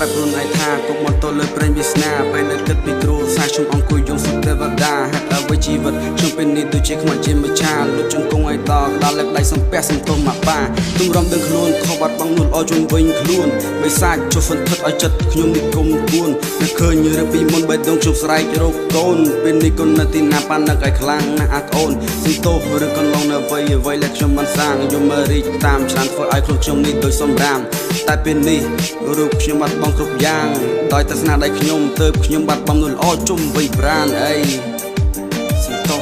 ប្រាប់ខ្លួនឯងថាគុំមកទល់លើព្រេងវាសនាពេលនៅគិតពីគ្រូសាខ្ញុំអង្គុយយំសុខទេវតាហេតុអ្វីជីវិតខ្ញុំពេលនេះដូចជាខ្មោចជាម្ចាស់លុតជង្គង់ឲ្យតក្តារលើកដៃសំពះសំទោសមកបាទុំរំដឹងខ្លួនខុសបាត់បង់នួនអោជុំវិញខ្លួនបិសាចចុះសន្ធឹកឲ្យចិត្តខ្ញុំនេះគុំគួននៅឃើញរឿងពីមុនបេះដូងខ្ញុំស្រែករកកូនពេលនេះកូននៅទីណាប៉ានឹកឲ្យខ្លាំងណាស់អាកូនសំទោសឬកន្លងនៅអ្វីដែលខ្ញុំបានសាងយំរីកតាមឆ្នាំធ្វើឲ្យខ្លួនខ្ញុំនេះដូចសំរាមតែពេលនេះរូបខ្ញុំបាត់បង់គ្រប់យ៉ាងដោយតែស្នាដៃខ្ញុំទៅខ្ញុំបាត់បង់នួនល្អជុំវិញប្រានអីសំទោស